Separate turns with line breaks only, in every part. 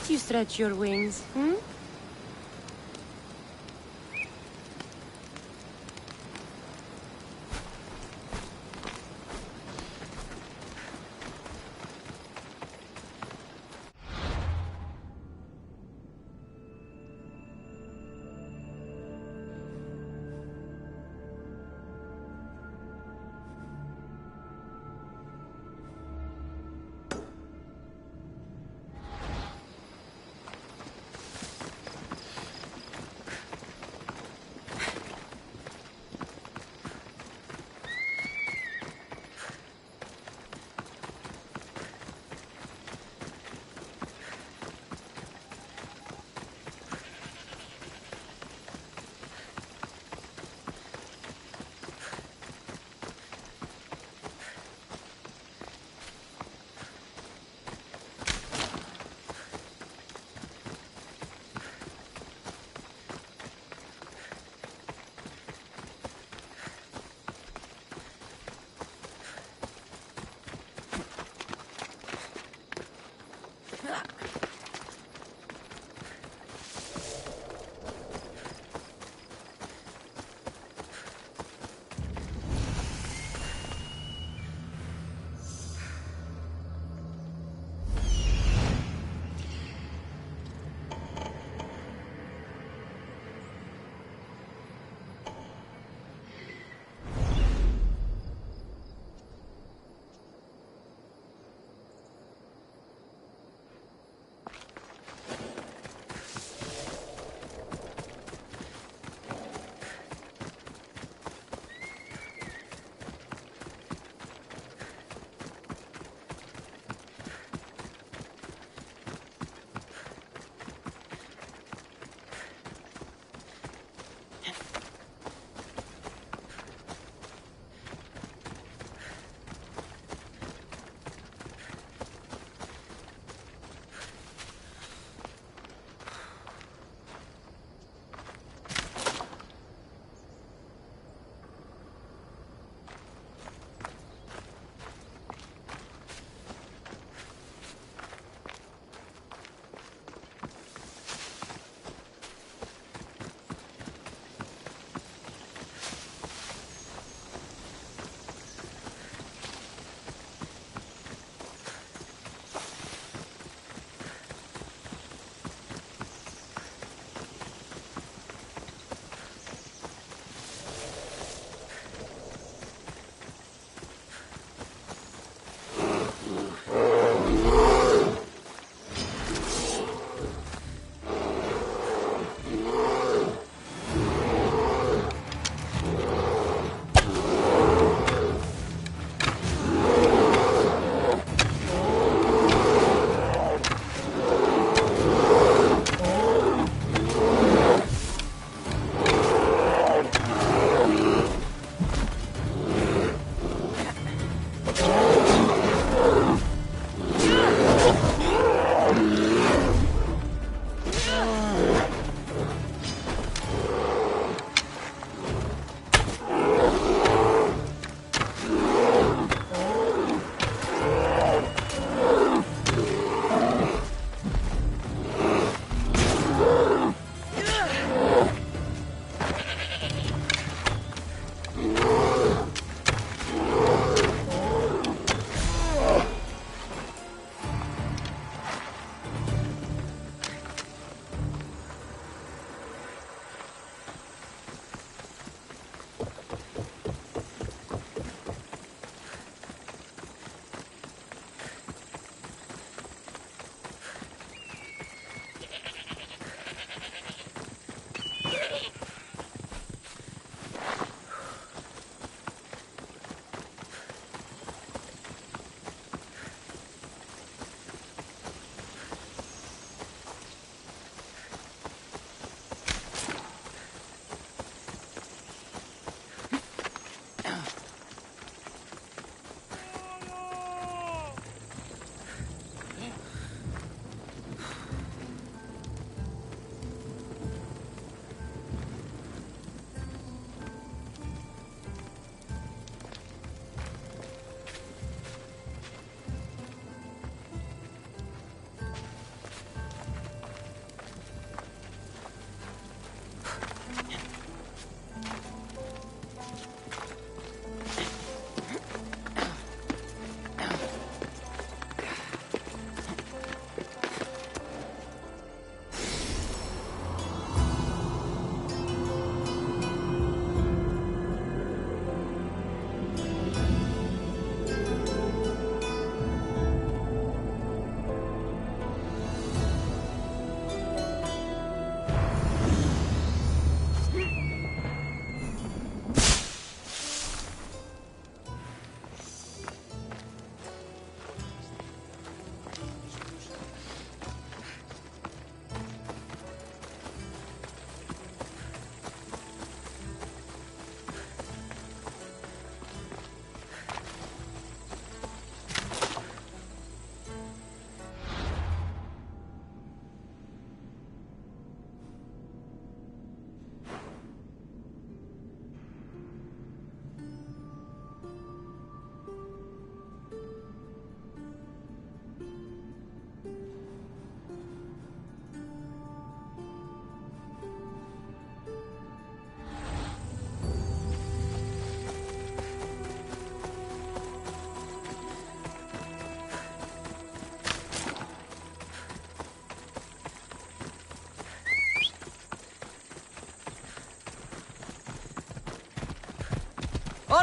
don't you stretch your wings, hmm?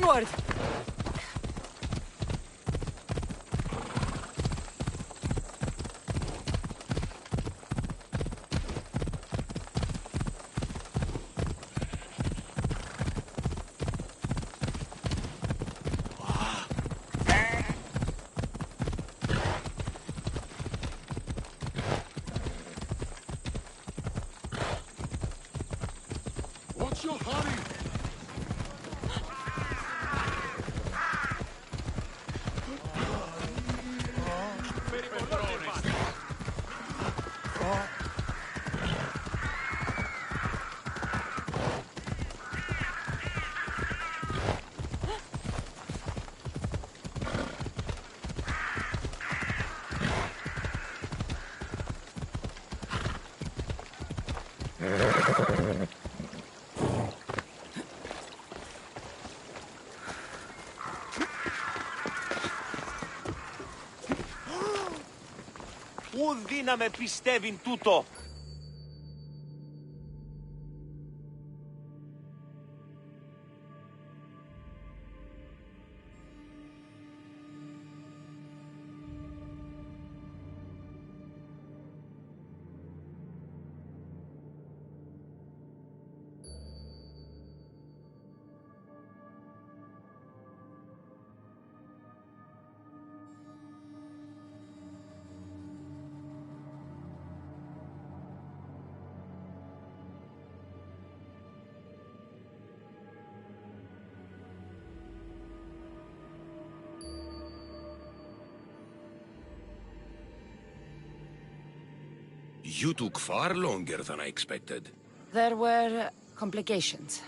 Onward!
What's your hurry?
Πού δύναμε πιστεύειν τούτο!
You took far longer than I expected.
There were complications.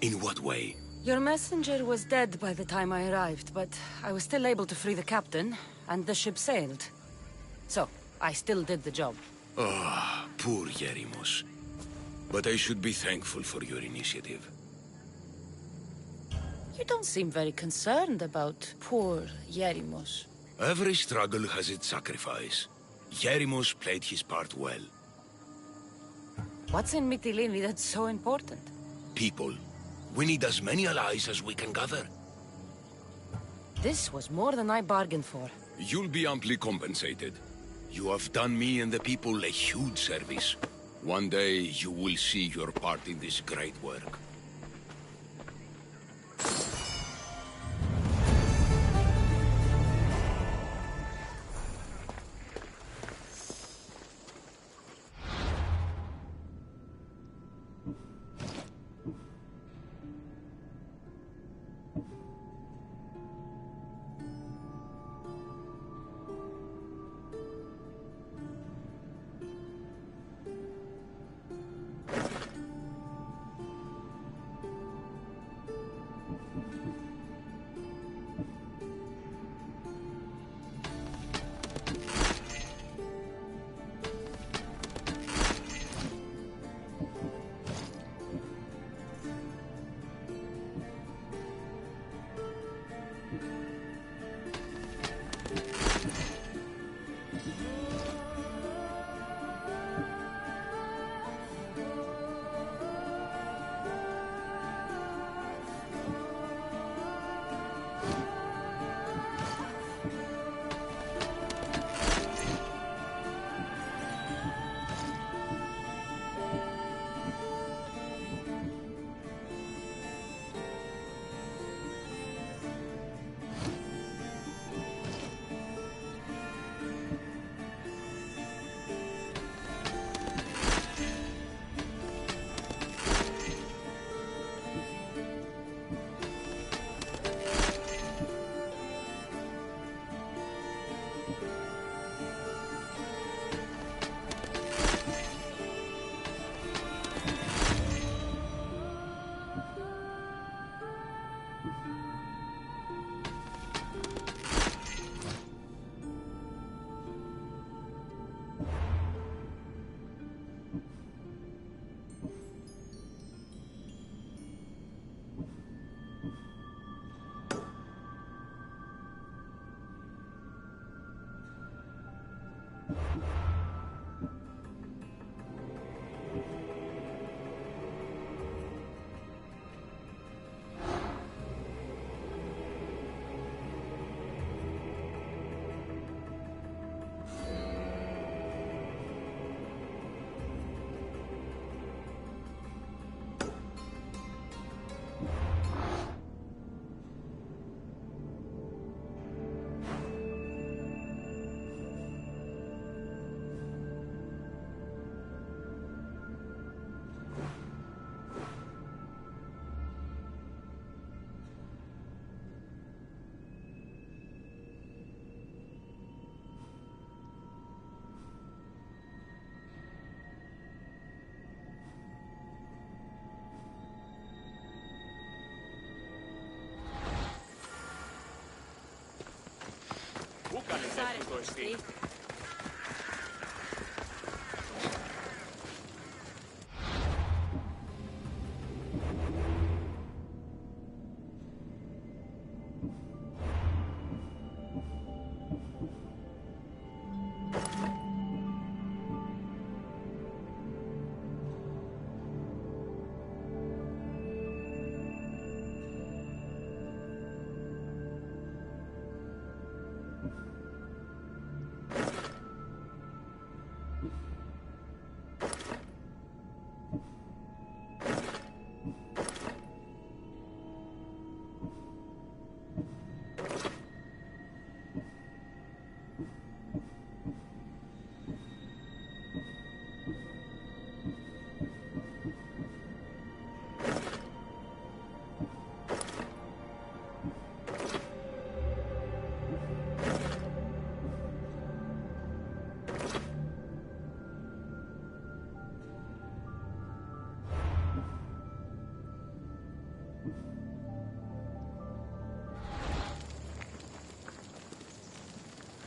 In what way?
Your messenger was dead by the time I arrived, but I was still able to free the captain, and the ship sailed. So, I still did the job.
Ah, poor Yerimos. But I should be thankful for your initiative.
You don't seem very concerned about poor Yerimos.
Every struggle has its sacrifice. Yerimos played his part well.
What's in Mytilene that's so important?
People. We need as many allies as we can gather.
This was more than I bargained for.
You'll be amply compensated. You have done me and the people a huge service. One day you will see your part in this great work.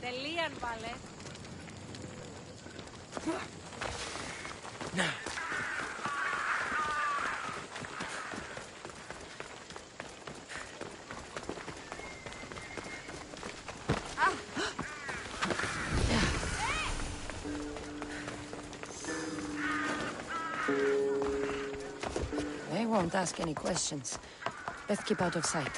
Τελείαν, βάλε. They won't ask any questions. Best keep out of sight.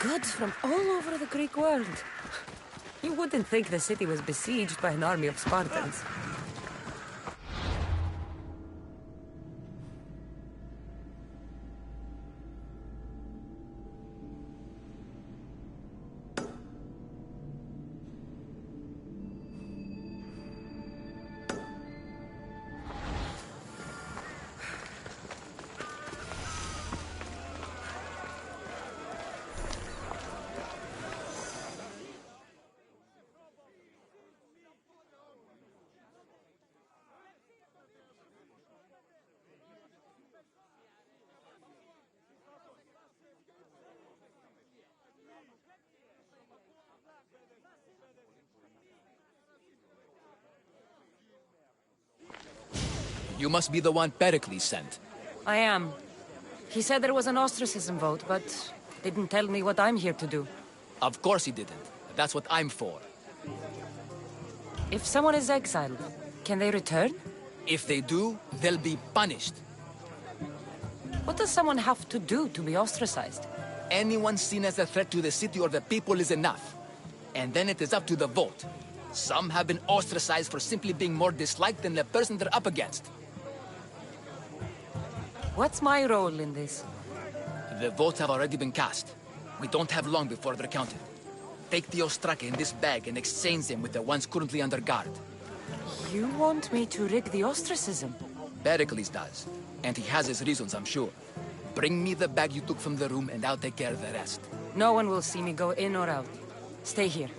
Goods from all over the Greek world. You wouldn't think the city was besieged by an army of Spartans.
You must be the one Pericles sent.
I am. He said there was an ostracism vote, but didn't tell me what I'm here to do.
Of course he didn't. That's what I'm for.
If someone is exiled, can they return?
If they do, they'll be punished.
What does someone have to do to be ostracized?
Anyone seen as a threat to the city or the people is enough. And then it is up to the vote. Some have been ostracized for simply being more disliked than the person they're up against.
What's my role in this?
The votes have already been cast. We don't have long before they're counted. Take the ostrake in this bag and exchange them with the ones currently under guard.
You want me to rig the ostracism?
Pericles does. And he has his reasons, I'm sure. Bring me the bag you took from the room and I'll take care of the rest.
No one will see me go in or out. Stay here.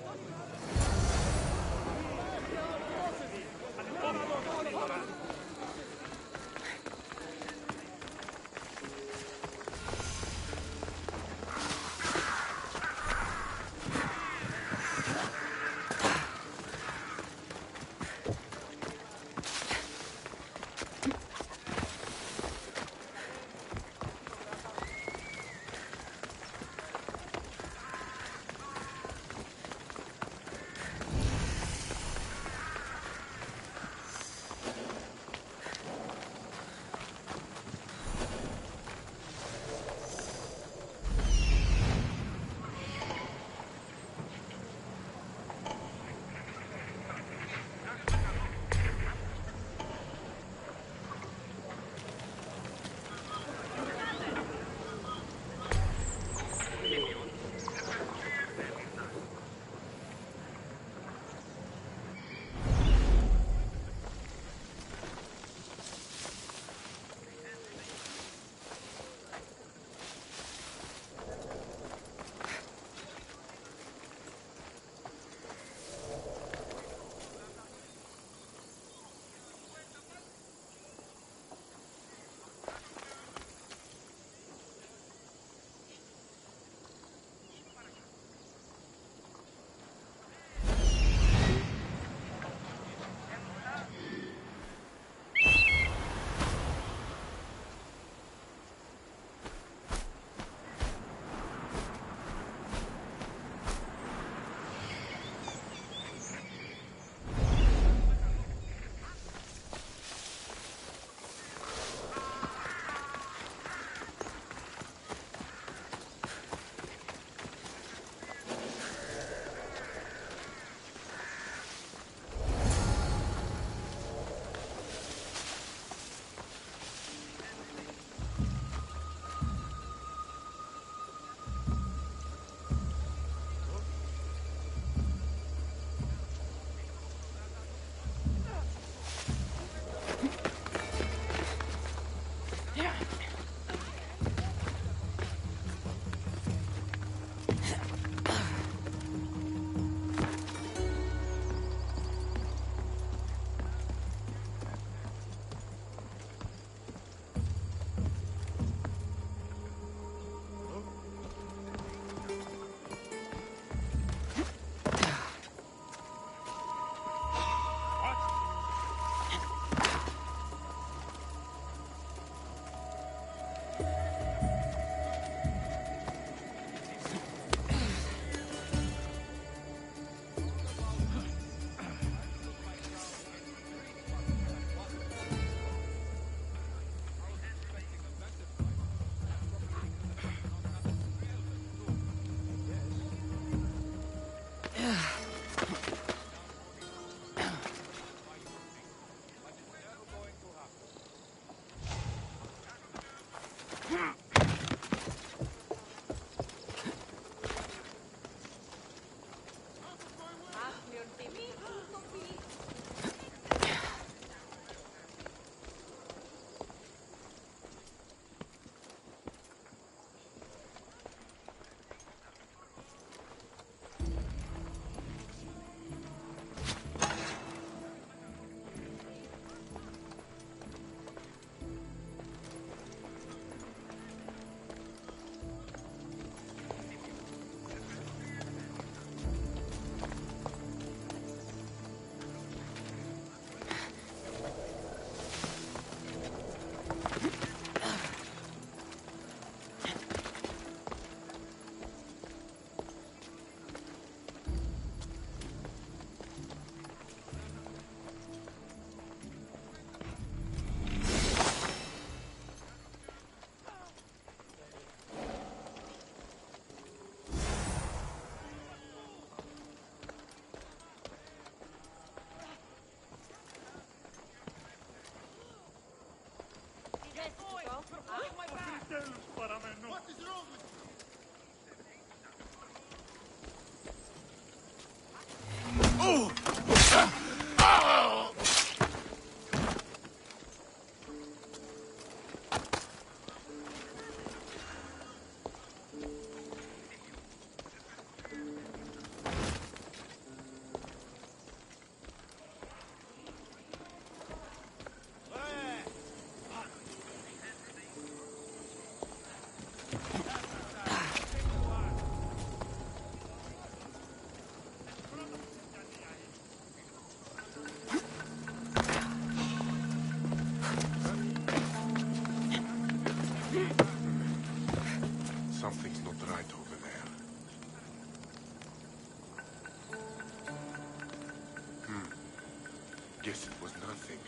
Guess it was nothing.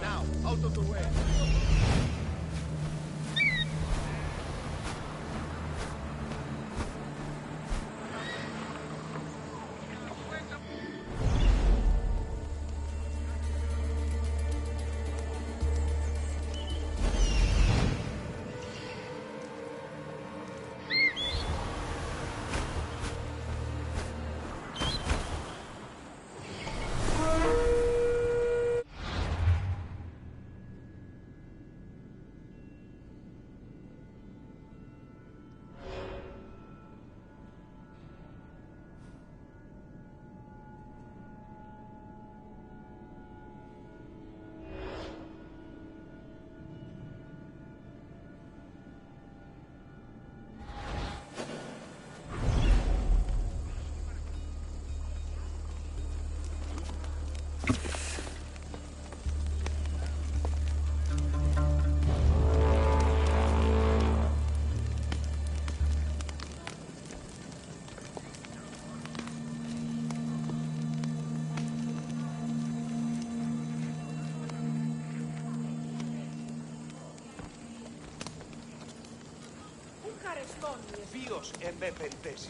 Now, out of the way. Βίος εμπέ περιπέσει.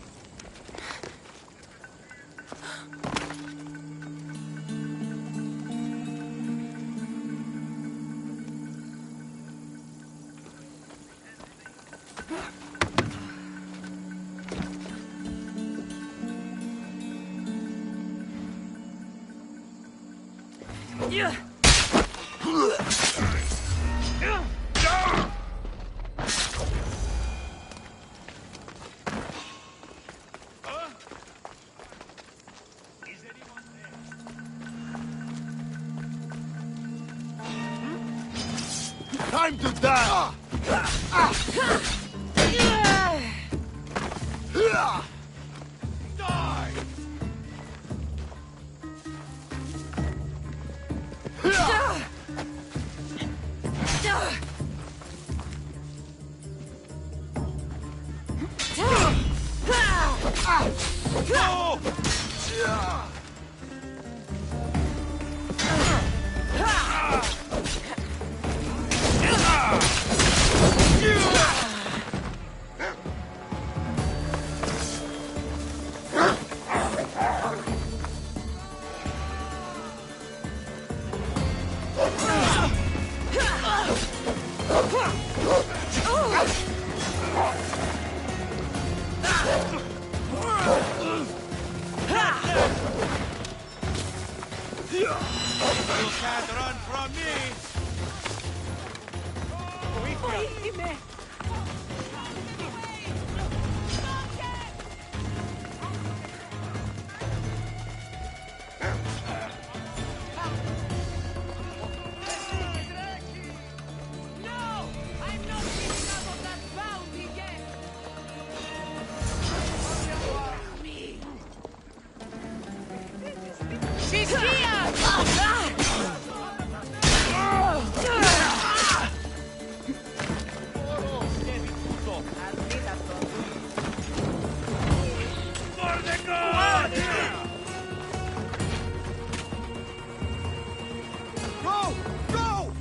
Time to die!
You can't run from me!
Βοήθημε!
She's here!
Go! Go!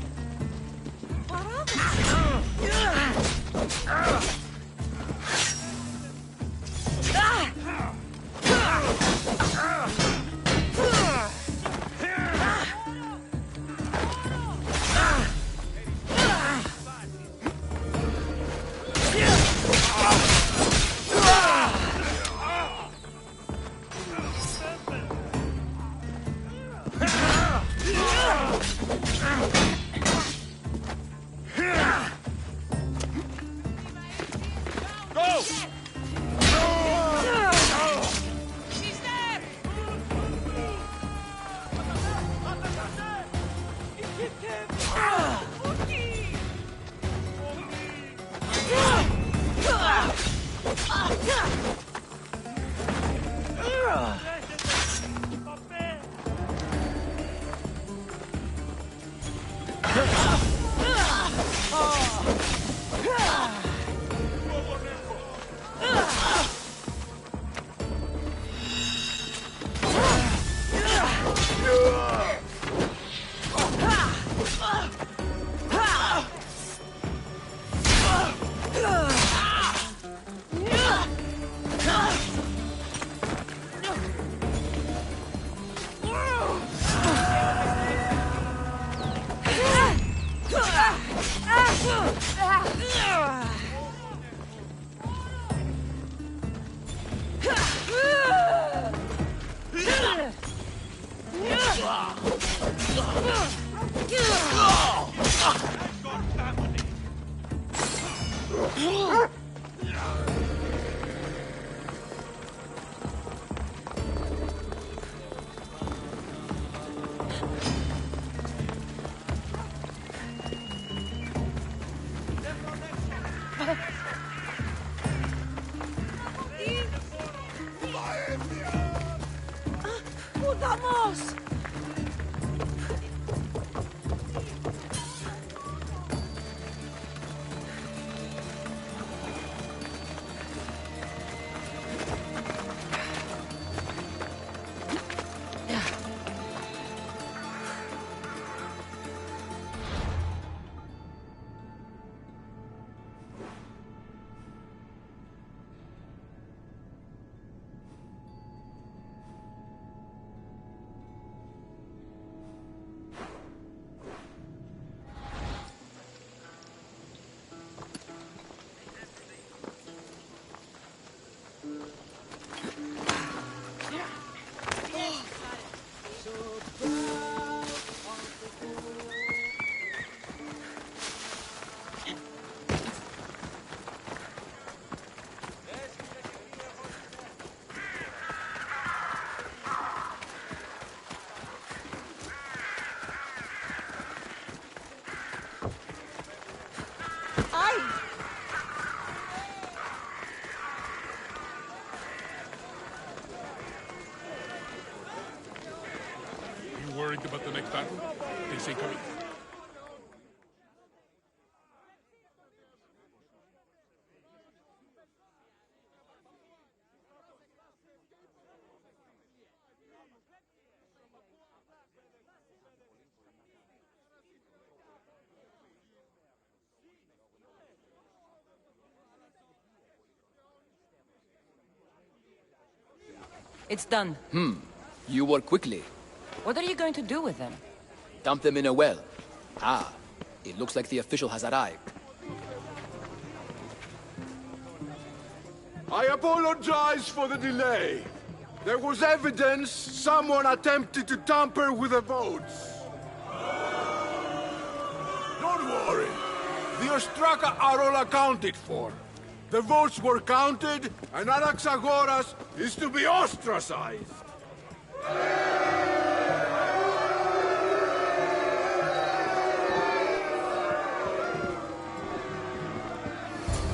¡Vamos!
Worried about the next battle? They say coming.
It's done.
You work quickly.
What are you going to do with them?
Dump them in a well. Ah, it looks like the official has arrived.
I apologize for the delay. There was evidence someone attempted to tamper with the votes. Don't worry. The Ostraka are all accounted for. The votes were counted, and Anaxagoras is to be ostracized.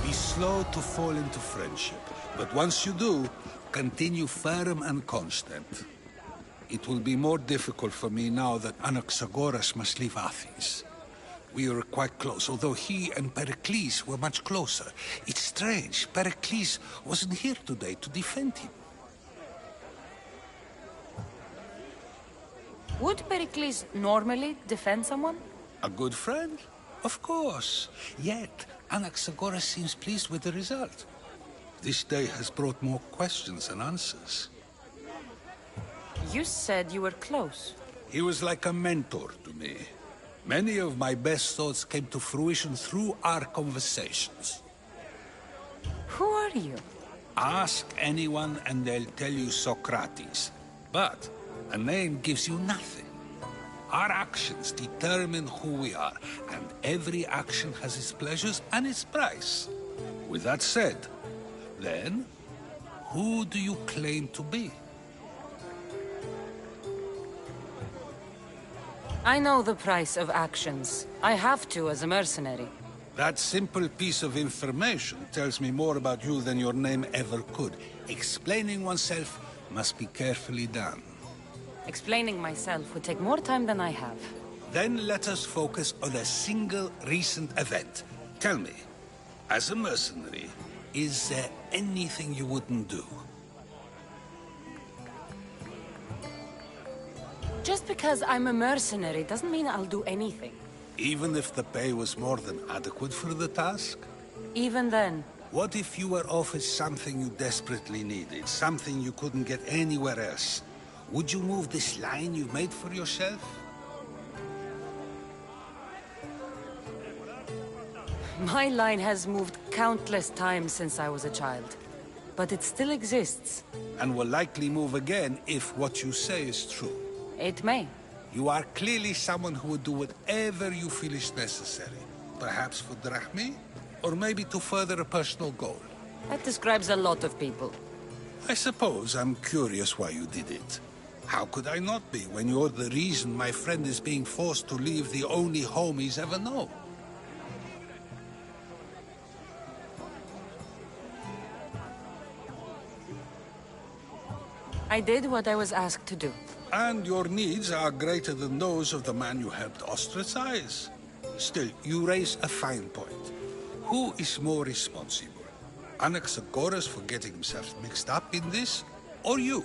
Be slow to fall into friendship, but once you do, continue firm and constant. It will be more difficult for me now that Anaxagoras must leave Athens. We were quite close, although he and Pericles were much closer. It's strange, Pericles wasn't here today to defend him.
Would Pericles normally defend someone?
A good friend? Of course. Yet, Anaxagoras seems pleased with the result. This day has brought more questions than answers.
You said you were close.
He was like a mentor to me. Many of my best thoughts came to fruition through our conversations.
Who are you?
Ask anyone and they'll tell you Socrates. But a name gives you nothing. Our actions determine who we are, and every action has its pleasures and its price. With that said, then, who do you claim to be?
I know the price of actions. I have to as a mercenary.
That simple piece of information tells me more about you than your name ever could. Explaining oneself must be carefully done.
Explaining myself would take more time than I have.
Then let us focus on a single recent event. Tell me, as a mercenary, is there anything you wouldn't do?
Just because I'm a mercenary doesn't mean I'll do anything.
Even if the pay was more than adequate for the task?
Even then.
What if you were offered something you desperately needed, something you couldn't get anywhere else? Would you move this line you've made for yourself?
My line has moved countless times since I was a child. But it still exists.
And will likely move again if what you say is true.
It may.
You are clearly someone who would do whatever you feel is necessary. Perhaps for drachmi, or maybe to further a personal goal.
That describes a lot of people.
I suppose I'm curious why you did it. How could I not be when you're the reason my friend is being forced to leave the only home he's ever known?
I did what I was asked to do.
And your needs are greater than those of the man you helped ostracize. Still, you raise a fine point. Who is more responsible? Anaxagoras for getting himself mixed up in this? Or you,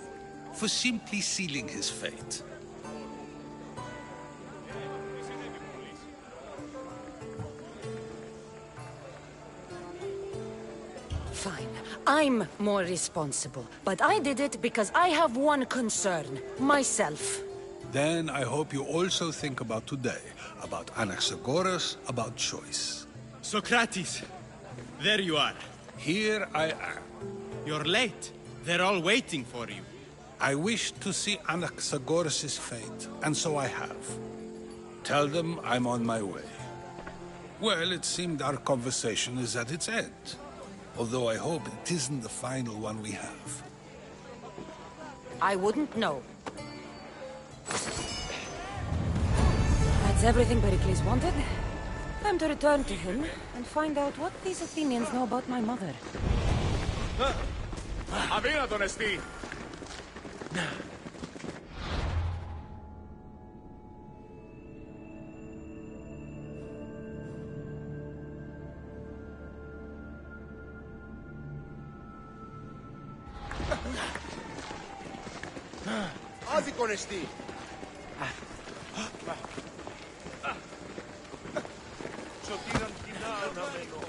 for simply sealing his fate?
Fine. I'm more responsible. But I did it because I have one concern. Myself.
Then I hope you also think about today. About Anaxagoras, about choice.
Socrates, there you are.
Here I am.
You're late. They're all waiting for you.
I wish to see Anaxagoras' fate, and so I have. Tell them I'm on my way. Well, it seemed our conversation is at its end. Although I hope it isn't the final one we have.
I wouldn't know. That's everything Pericles wanted. Time to return to him and find out what these Athenians know about my mother.
Αδύνατον εστί!
Άδικον εστί.
Σωτήραν κοινά αναμένω.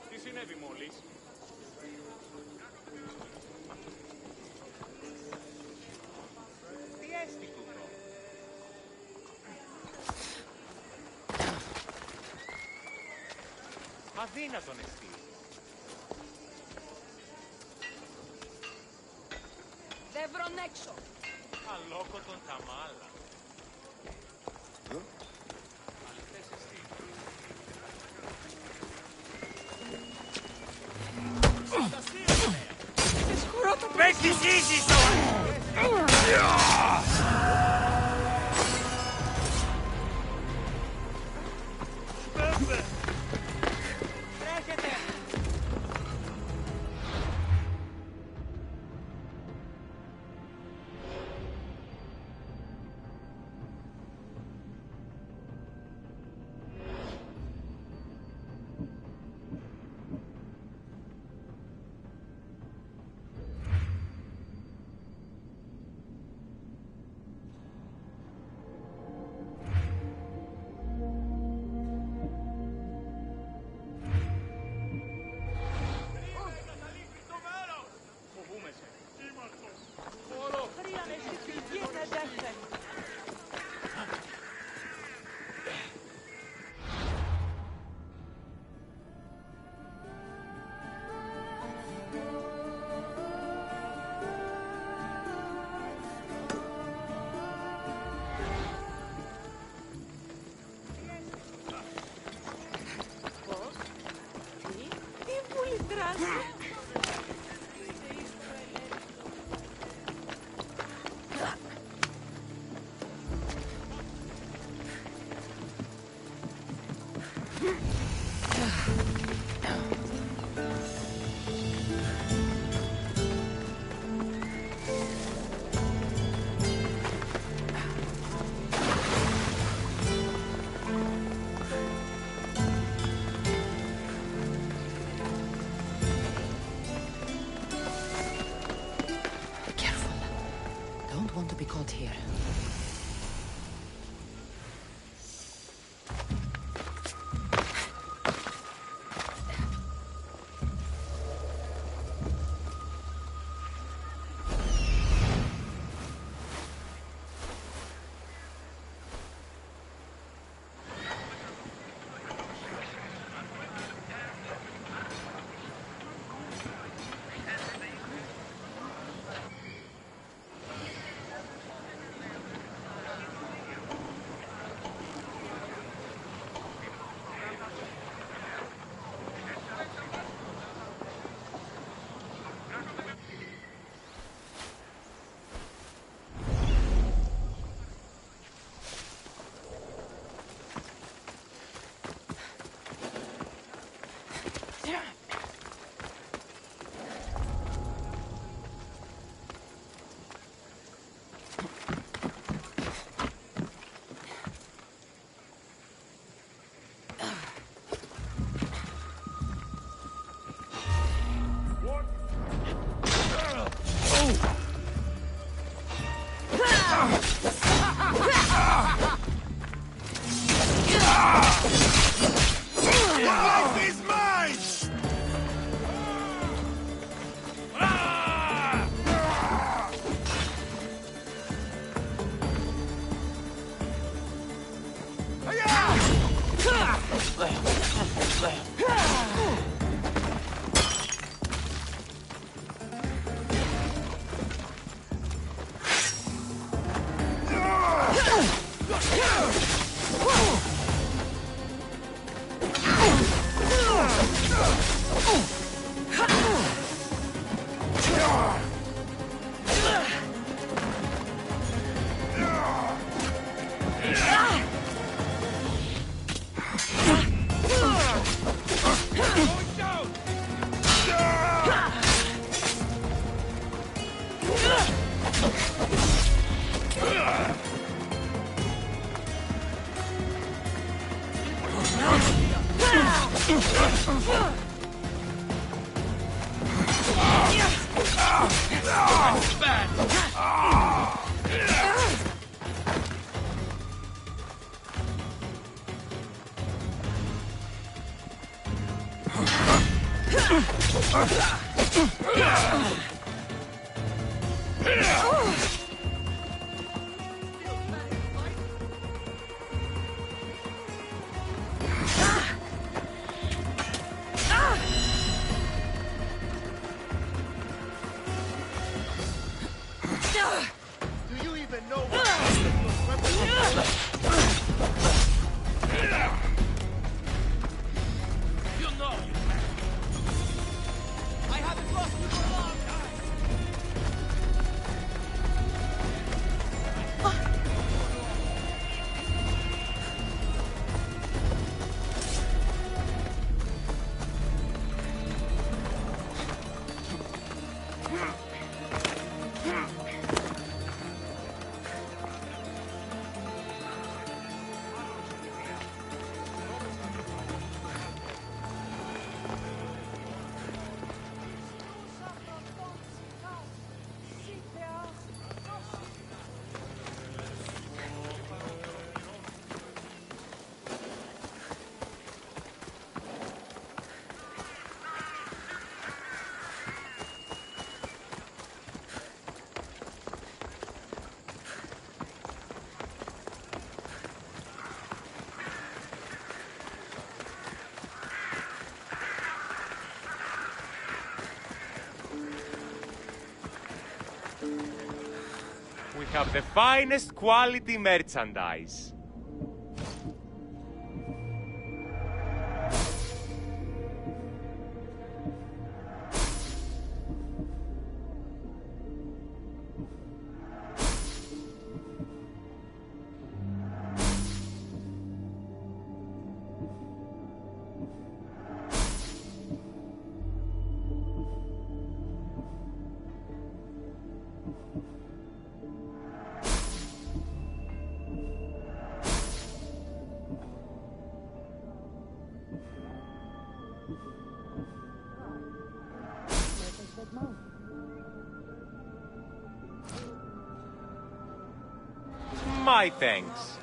Τι συνέβη μόλις? Τι έστι τούτο? Αδύνατον εστί.
Δεν βρουν έξω.
Αλόκοτον τα μάλα. Αληθές εστί. Πες τη ζήσεις Τρέχετε!
want to be caught here.
We have the finest quality merchandise. My thanks.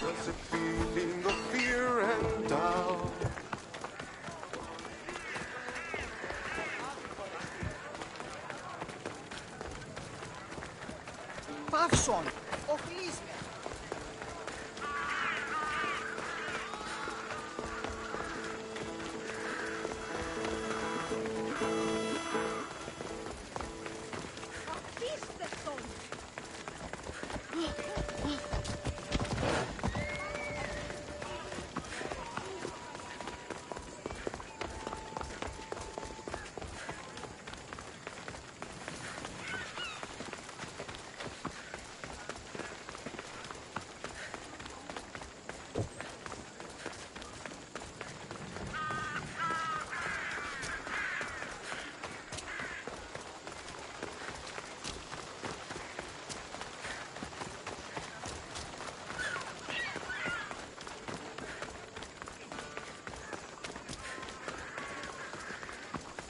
There's a feeling of fear and doubt.
Παύσον, οχλείς με.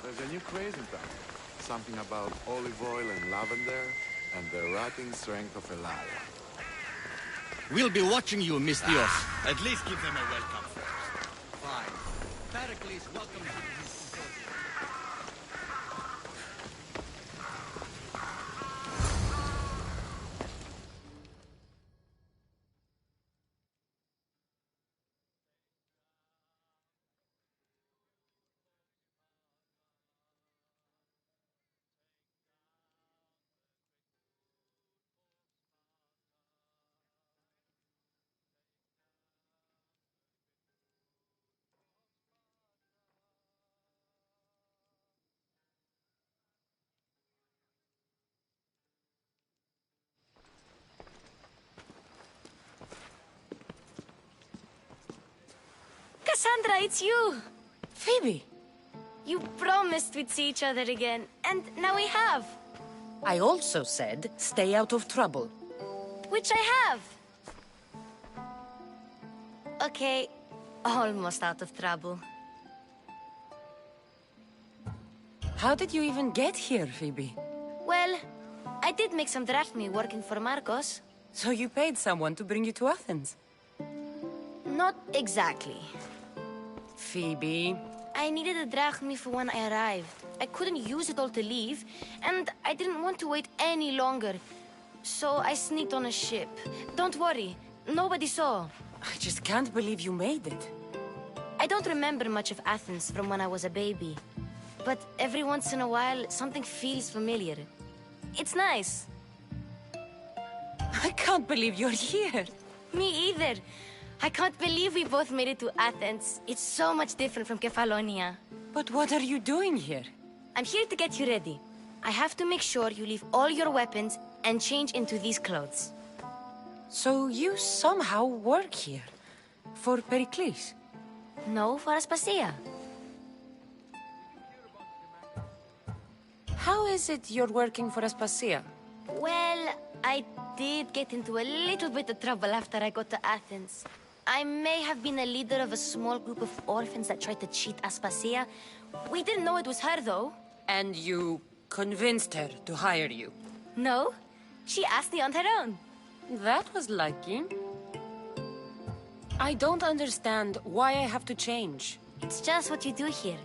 There's a new craze in town. Something about olive oil and lavender and the rotting strength of a lion.
We'll be watching you, Mistios. At least give them a welcome first. Fine. Pericles, welcome to his symposium.
Cassandra, it's you!
Phoebe!
You promised we'd see each other again, and now we have.
I also said, stay out of trouble.
Which I have. Okay, almost out of trouble.
How did you even get here, Phoebe?
Well, I did make some drachmi working for Marcos.
So you paid someone to bring you to Athens?
Not exactly.
Phoebe...
I needed a drachmi for when I arrived. I couldn't use it all to leave, and I didn't want to wait any longer. So I sneaked on a ship. Don't worry, nobody saw.
I just can't believe you made it.
I don't remember much of Athens from when I was a baby. But every once in a while, something feels familiar. It's nice.
I can't believe you're here.
Me either. I can't believe we both made it to Athens. It's so much different from Kefalonia.
But what are you doing here?
I'm here to get you ready. I have to make sure you leave all your weapons and change into these clothes.
So you somehow work here? For Pericles?
No, for Aspasia.
How is it you're working for Aspasia?
Well, I did get into a little bit of trouble after I got to Athens. I may have been a leader of a small group of orphans that tried to cheat Aspasia. We didn't know it was her, though.
And you convinced her to hire you?
No, she asked me on her own.
That was lucky. I don't understand why I have to change.
It's just what you do here.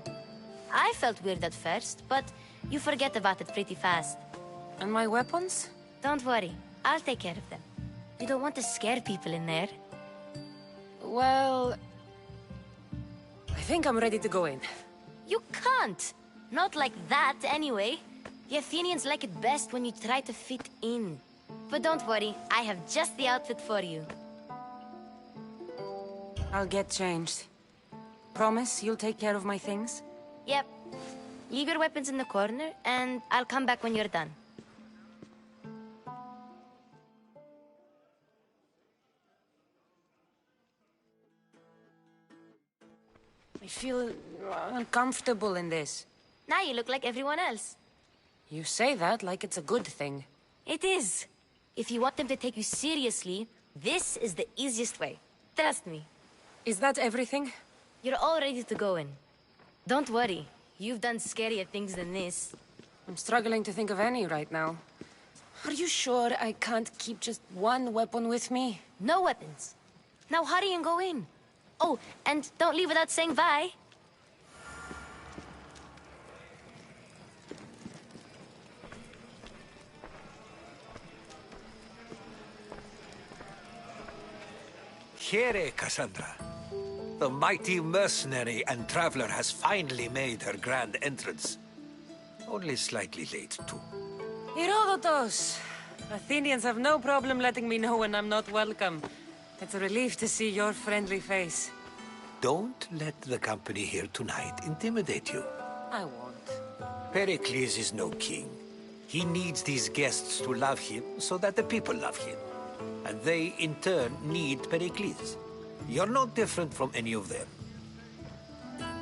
I felt weird at first, but you forget about it pretty fast.
And my weapons?
Don't worry, I'll take care of them. You don't want to scare people in there.
Well, I think I'm ready to go in.
You can't! Not like that, anyway. The Athenians like it best when you try to fit in. But don't worry, I have just the outfit for you.
I'll get changed. Promise you'll take care of my things?
Yep. Leave your weapons in the corner, and I'll come back when you're done.
I feel uncomfortable in this.
Now you look like everyone else.
You say that like it's a good thing.
It is. If you want them to take you seriously, this is the easiest way. Trust me.
Is that everything?
You're all ready to go in. Don't worry. You've done scarier things than this.
I'm struggling to think of any right now. Are you sure I can't keep just one weapon with me?
No weapons. Now hurry and go in. Oh, and don't leave without saying bye.
Here, Cassandra. The mighty mercenary and traveler has finally made her grand entrance. Only slightly late, too.
Herodotos! Athenians have no problem letting me know when I'm not welcome. It's a relief to see your friendly face.
Don't let the company here tonight intimidate you.
I won't.
Pericles is no king. He needs these guests to love him so that the people love him. And they, in turn, need Pericles. You're no different from any of them.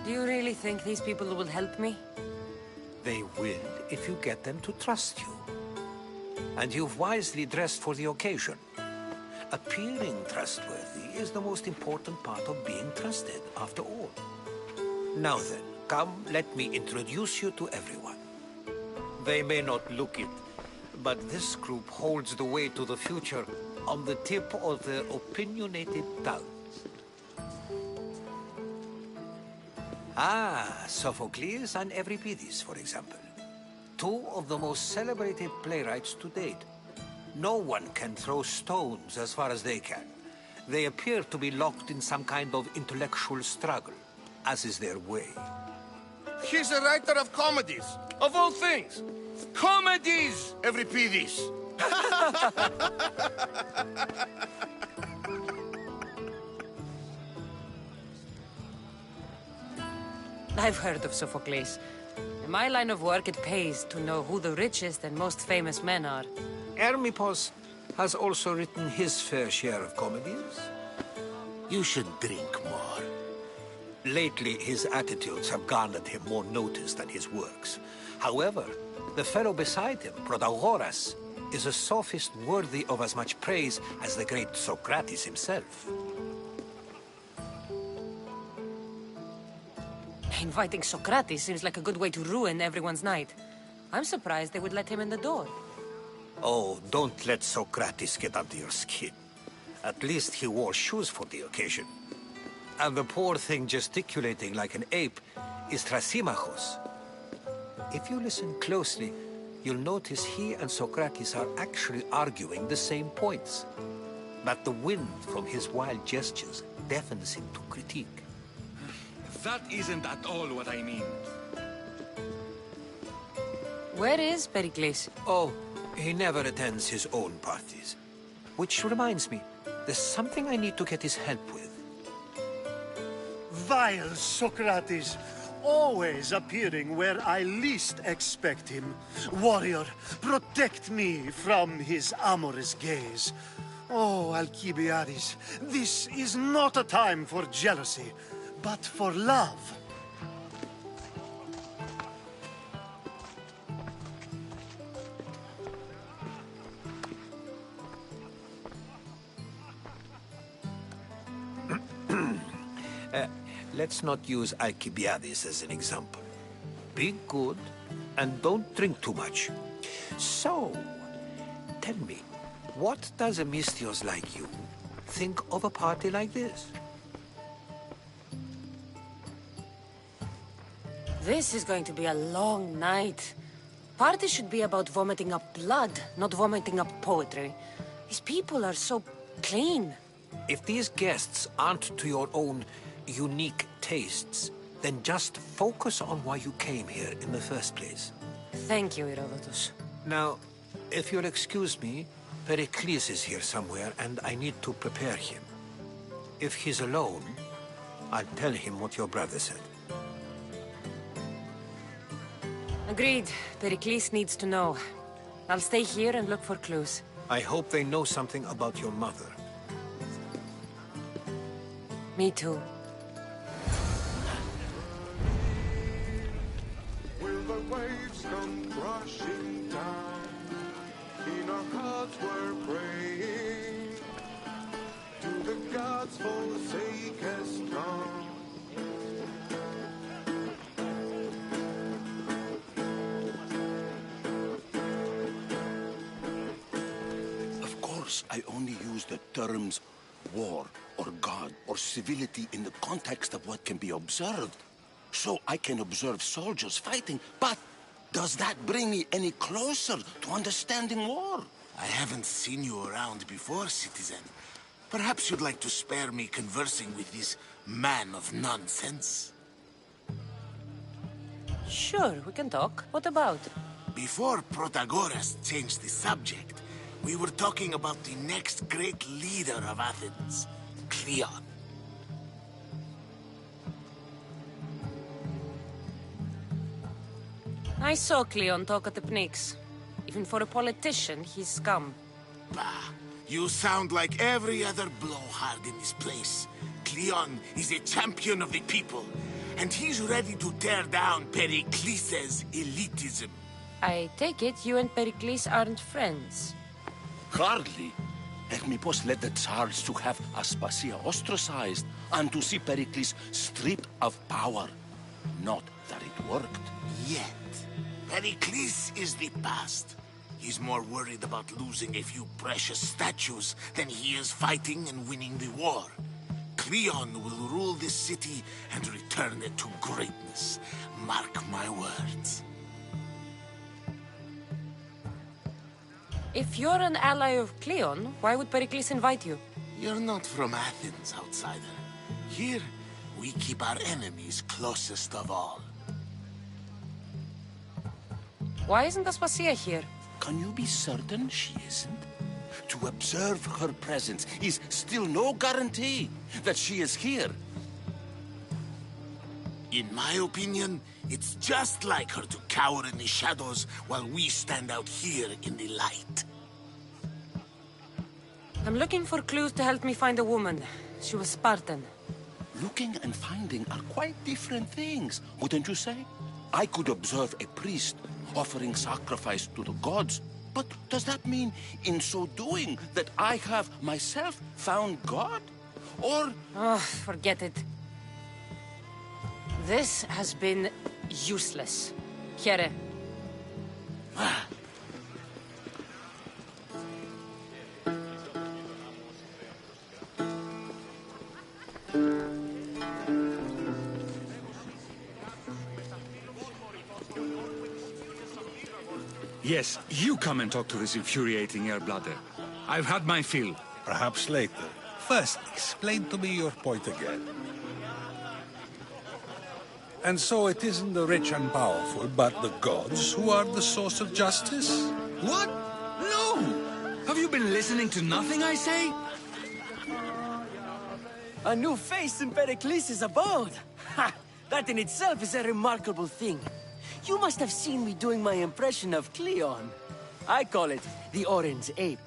Do you really think these people will help me?
They will if you get them to trust you. And you've wisely dressed for the occasion. Appearing trustworthy is the most important part of being trusted, after all. Now then, come, let me introduce you to everyone. They may not look it, but this group holds the way to the future on the tip of their opinionated tongues. Ah, Sophocles and Euripides, for example. Two of the most celebrated playwrights to date. No one can throw stones as far as they can. They appear to be locked in some kind of intellectual struggle, as is their way.
He's a writer of comedies, of all things. Comedies, Euripides.
I've heard of Sophocles. In my line of work, it pays to know who the richest and most famous men are.
Hermippos has also written his fair share of comedies.
You should drink more.
Lately, his attitudes have garnered him more notice than his works. However, the fellow beside him, Protagoras, is a sophist worthy of as much praise as the great Socrates himself.
Inviting Socrates seems like a good way to ruin everyone's night. I'm surprised they would let him in the door.
Oh, don't let Socrates get under your skin. At least he wore shoes for the occasion. And the poor thing gesticulating like an ape is Thrasymachos. If you listen closely, you'll notice he and Socrates are actually arguing the same points. But the wind from his wild gestures deafens him to critique.
That isn't at all what I mean.
Where is Pericles?
Oh, he never attends his own parties. Which reminds me, there's something I need to get his help with.
Vile Socrates, always appearing where I least expect him. Warrior, protect me from his amorous gaze. Oh, Alcibiades, this is not a time for jealousy, but for love.
let's not use Alcibiades as an example. Be good, and don't drink too much. So, tell me, what does a Misthios like you think of a party like this?
This is going to be a long night. Party should be about vomiting up blood, not vomiting up poetry. These people are so clean.
If these guests aren't to your own unique tastes, then just focus on why you came here in the first place.
Thank you, Herodotus.
Now, if you'll excuse me, Pericles is here somewhere, and I need to prepare him. If he's alone, I'll tell him what your brother said.
Agreed. Pericles needs to know. I'll stay here and look for clues.
I hope they know something about your mother.
Me too.
Will the waves come crashing down? In our hearts we're praying to the gods forsake us now.
Of course, I only use the terms war or God or civility in the context of what can be observed. So I can observe soldiers fighting, but does that bring me any closer to understanding war?
I haven't seen you around before, citizen. Perhaps you'd like to spare me conversing with this man of nonsense?
Sure, we can talk. What about?
Before Protagoras changed the subject, we were talking about the next great leader of Athens, Cleon.
I saw Cleon talk at the Pnyx. Even for a politician, he's scum.
Bah, you sound like every other blowhard in this place. Cleon is a champion of the people, and he's ready to tear down Pericles' elitism.
I take it you and Pericles aren't friends.
Hardly. Hermippos led the Tsars to have Aspasia ostracized and to see Pericles stripped of power. Not that it worked.
Yet, Pericles is the past. He's more worried about losing a few precious statues than he is fighting and winning the war. Cleon will rule this city and return it to greatness. Mark my words.
If you're an ally of Cleon, why would Pericles invite you?
You're not from Athens, outsider. Here, we keep our enemies closest of all.
Why isn't Aspasia here?
Can you be certain she isn't? To observe her presence is still no guarantee that she is here.
In my opinion, it's just like her to cower in the shadows while we stand out here in the light.
I'm looking for clues to help me find a woman. She was Spartan.
Looking and finding are quite different things, wouldn't you say? I could observe a priest offering sacrifice to the gods, but does that mean, in so doing, that I have myself found God? Or...
Oh, forget it. This has been useless. Here.
Yes, you come and talk to this infuriating airbladder. I've had my fill.
Perhaps later. First, explain to me your point again. And so it isn't the rich and powerful, but the gods who are the source of justice?
What? No! Have you been listening to nothing I say?
A new face in Pericles' abode! Ha! That in itself is a remarkable thing. You must have seen me doing my impression of Cleon. I call it the Orange Ape.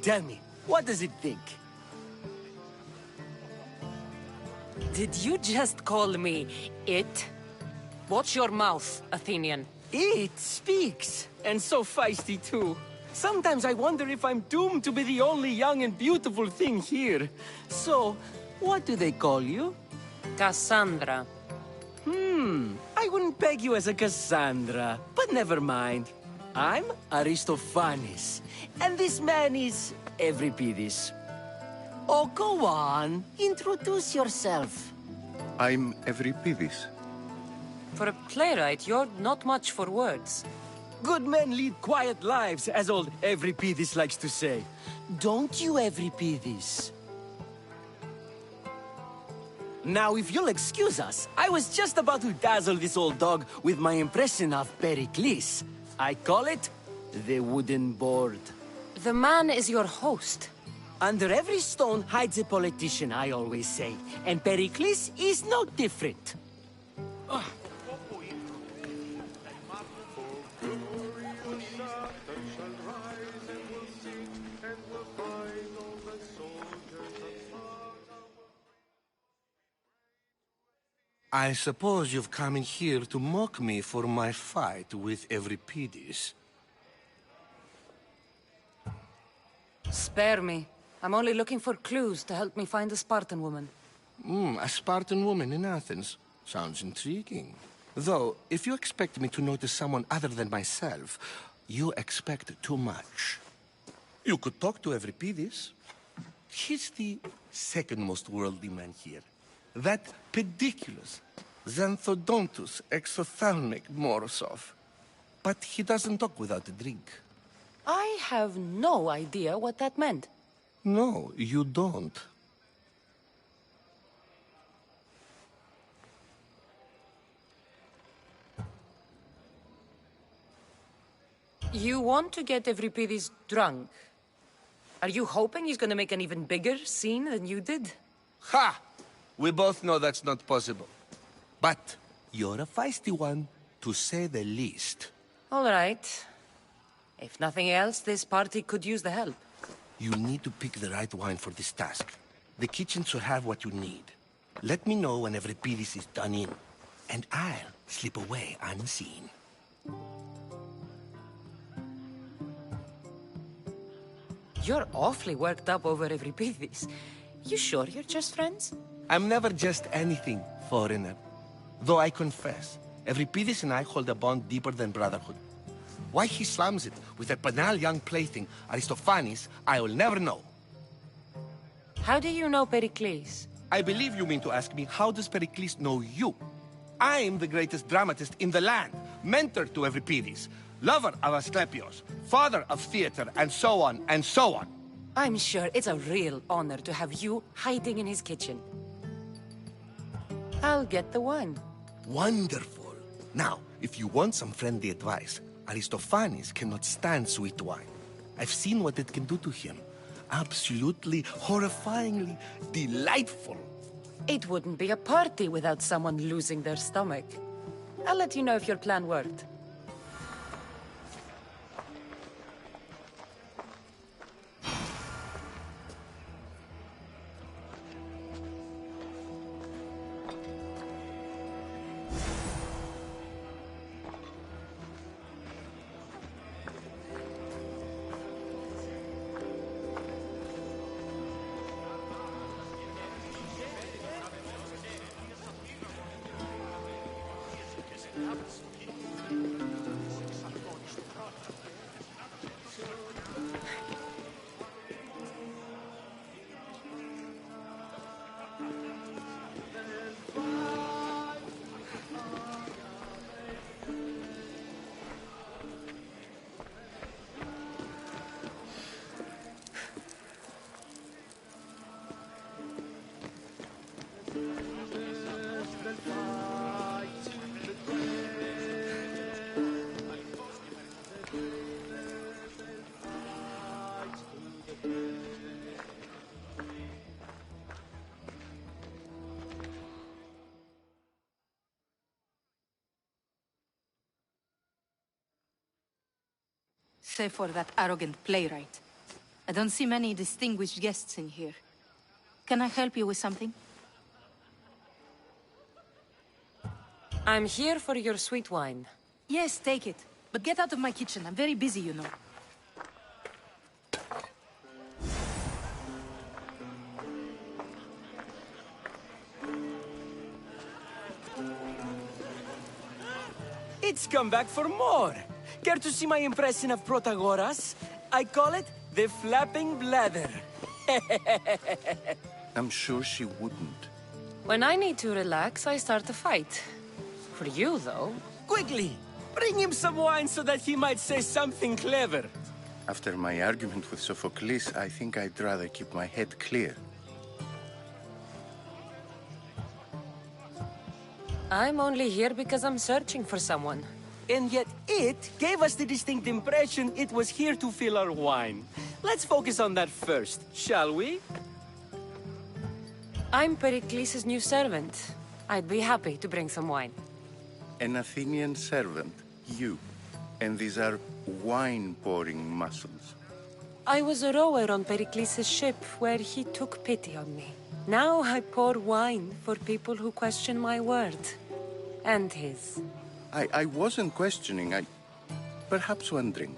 Tell me, what does it think?
Did you just call me it? Watch your mouth, Athenian.
It speaks, and so feisty too. Sometimes I wonder if I'm doomed to be the only young and beautiful thing here. So, what do they call you?
Cassandra.
I wouldn't peg you as a Cassandra, but never mind. I'm Aristophanes, and this man is Euripides. Oh, go on. Introduce yourself.
I'm Euripides.
For a playwright, you're not much for words.
Good men lead quiet lives, as old Euripides likes to say. Don't you, Euripides? Now, if you'll excuse us, I was just about to dazzle this old dog with my impression of Pericles. I call it the wooden board.
The man is your host.
Under every stone hides a politician, I always say. And Pericles is no different.
I suppose you've come in here to mock me for my fight with Euripides.
Spare me. I'm only looking for clues to help me find a Spartan woman.
A Spartan woman in Athens. Sounds intriguing. Though, if you expect me to notice someone other than myself, you expect too much. You could talk to Euripides. He's the second most worldly man here. That pediculous, xanthodontus exophthalmic Morosov. But he doesn't talk without a drink.
I have no idea what that meant.
No, you don't.
You want to get Euripides drunk? Are you hoping he's gonna make an even bigger scene than you did?
Ha! We both know that's not possible. But you're a feisty one, to say the least.
All right. If nothing else, this party could use the help.
You need to pick the right wine for this task. The kitchen should have what you need. Let me know when Euripides is done in, and I'll slip away unseen.
You're awfully worked up over Euripides. You sure you're just friends?
I'm never just anything, foreigner. Though I confess, Euripides and I hold a bond deeper than brotherhood. Why he slams it with that banal young plaything, Aristophanes, I will never know.
How do you know Pericles?
I believe you mean to ask me, how does Pericles know you? I'm the greatest dramatist in the land, mentor to Euripides, lover of Asclepios, father of theater, and so on, and so on.
I'm sure it's a real honor to have you hiding in his kitchen. I'll get the wine.
Wonderful. Now, if you want some friendly advice, Aristophanes cannot stand sweet wine. I've seen what it can do to him. Absolutely, horrifyingly delightful.
It wouldn't be a party without someone losing their stomach. I'll let you know if your plan worked.
Save for that arrogant playwright. I don't see many distinguished guests in here. Can I help you with something?
I'm here for your sweet wine.
Yes, take it. But get out of my kitchen. I'm very busy, you know.
It's come back for more. Care to see my impression of Protagoras? I call it the flapping bladder.
I'm sure she wouldn't.
When I need to relax, I start a fight. For you, though.
Quickly! Bring him some wine so that he might say something clever.
After my argument with Sophocles, I think I'd rather keep my head clear.
I'm only here because I'm searching for someone.
And yet it gave us the distinct impression it was here to fill our wine. Let's focus on that first, shall we?
I'm Pericles' new servant. I'd be happy to bring some wine.
An Athenian servant, you. And these are wine-pouring muscles.
I was a rower on Pericles' ship where he took pity on me. Now I pour wine for people who question my word. And his.
I wasn't questioning. Perhaps one drink.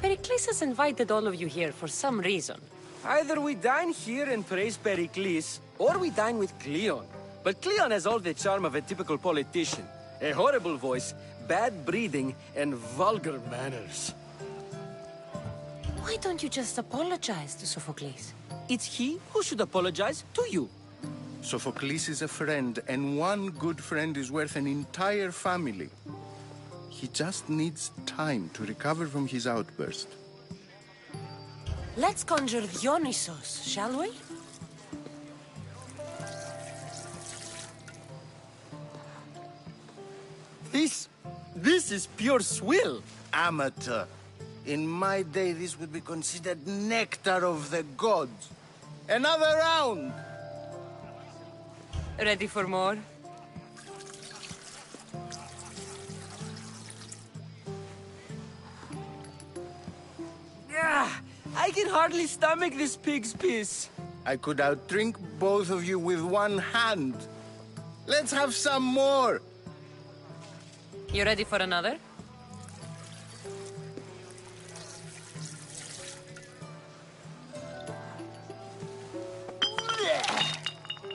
Pericles has invited all of you here for some reason.
Either we dine here and praise Pericles, or we dine with Cleon. But Cleon has all the charm of a typical politician. A horrible voice, bad breeding, and vulgar manners.
Why don't you just apologize to Sophocles?
It's he who should apologize to you.
Sophocles is a friend, and one good friend is worth an entire family. He just needs time to recover from his outburst.
Let's conjure Dionysos, shall we?
This is pure swill.
Amateur. In my day, this would be considered nectar of the gods. Another round!
Ready for more?
I can hardly stomach this pig's piss.
I could outdrink both of you with one hand. Let's have some more!
You ready for another?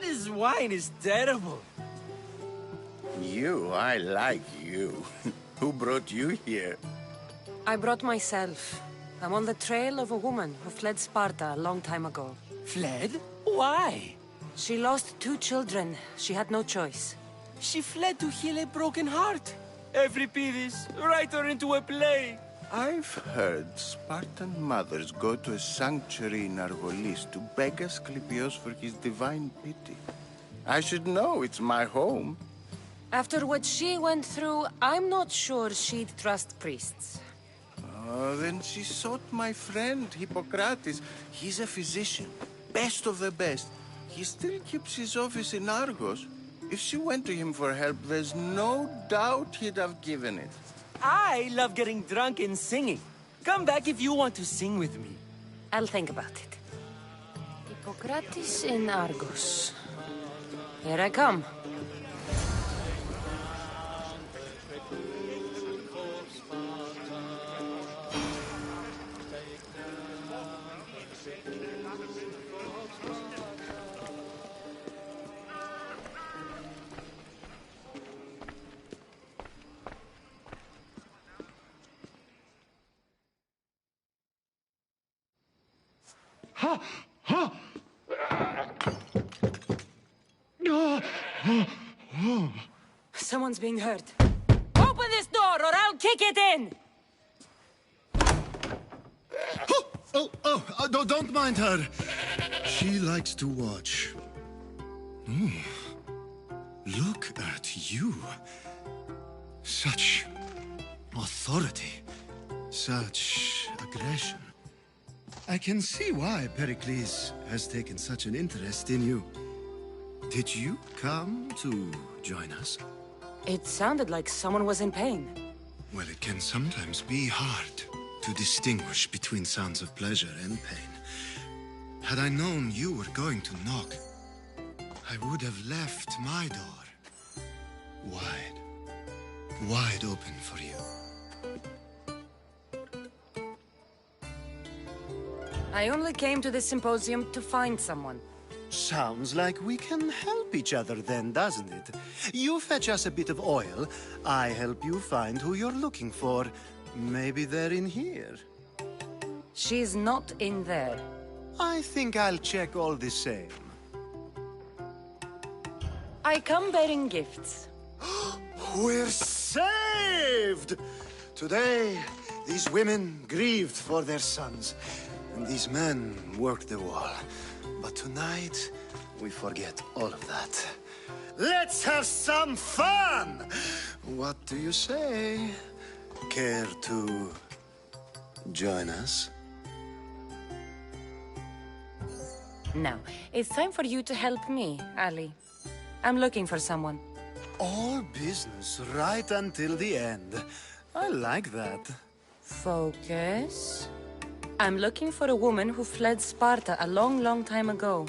This wine is terrible.
I like you. Who brought you here?
I brought myself. I'm on the trail of a woman who fled Sparta a long time ago.
Fled? Why?
She lost 2 children. She had no choice.
She fled to heal a broken heart. Euripides, write her into a play.
I've heard Spartan mothers go to a sanctuary in Argolis to beg Asclepios for his divine pity. I should know, it's my home.
After what she went through, I'm not sure she'd trust priests.
Oh, then she sought my friend, Hippocrates. He's a physician, best of the best. He still keeps his office in Argos. If she went to him for help, there's no doubt he'd have given it.
I love getting drunk and singing. Come back if you want to sing with me.
I'll think about it. Hippocrates in Argos. Here I come. Someone's being hurt. Open this door or I'll kick it in!
Don't mind her. She likes to watch. Look at you. Such authority. Such aggression. I can see why Pericles has taken such an interest in you. Did you come to join us?
It sounded like someone was in pain.
Well, it can sometimes be hard to distinguish between sounds of pleasure and pain. Had I known you were going to knock, I would have left my door wide open for you.
I only came to this symposium to find someone.
Sounds like we can help each other then, doesn't it? You fetch us a bit of oil, I help you find who you're looking for. Maybe they're in here.
She's not in there.
I think I'll check all the same.
I come bearing gifts.
We're saved! Today, these women grieved for their sons, and these men worked the wall. But tonight, we forget all of that. Let's have some fun! What do you say? Care to join us?
Now, it's time for you to help me, Ali. I'm looking for someone.
All business right until the end. I like that.
Focus. I'm looking for a woman who fled Sparta a long time ago.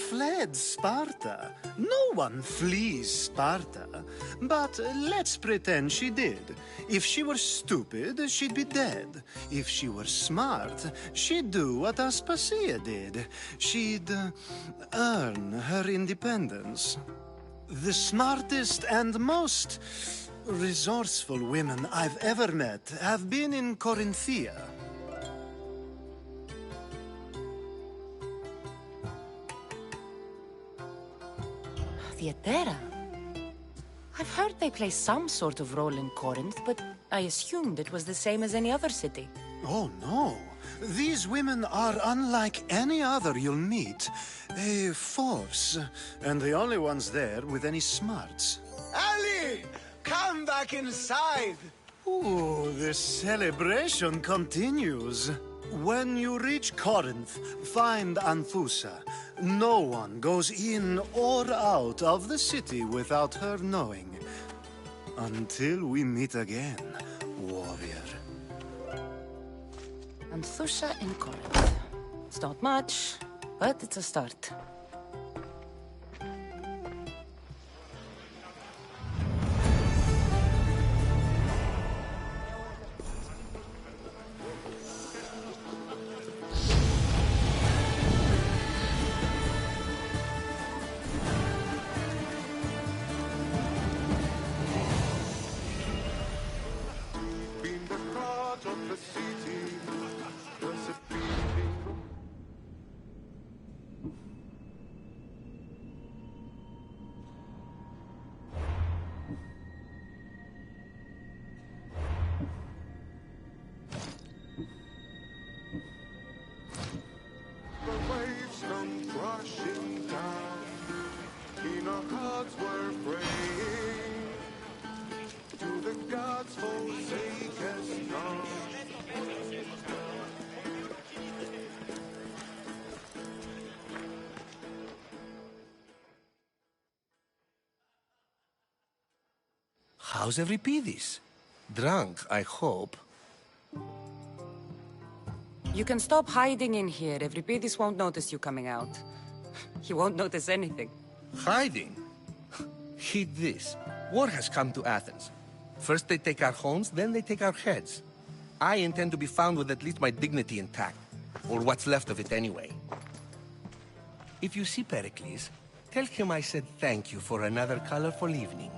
Fled Sparta? No one flees Sparta. But let's pretend she did. If she were stupid, she'd be dead. If she were smart, she'd do what Aspasia did. She'd earn her independence. The smartest and most resourceful women I've ever met have been in Corinthia.
Theatera. I've heard they play some sort of role in Corinth, but I assumed it was the same as any other city.
Oh, no. These women are unlike any other you'll meet. A force, and the only ones there with any smarts.
Ali! Come back inside!
Ooh, the celebration continues. When you reach Corinth, find Anthusa. No one goes in or out of the city without her knowing. Until we meet again, warrior.
Anthusa in Corinth. It's not much, but it's a start.
How's Euripides? Drunk, I hope.
You can stop hiding in here. Euripides won't notice you coming out. He won't notice anything.
Hiding? Heed this. War has come to Athens. First they take our homes, then they take our heads. I intend to be found with at least my dignity intact. Or what's left of it anyway. If you see Pericles, tell him I said thank you for another colorful evening.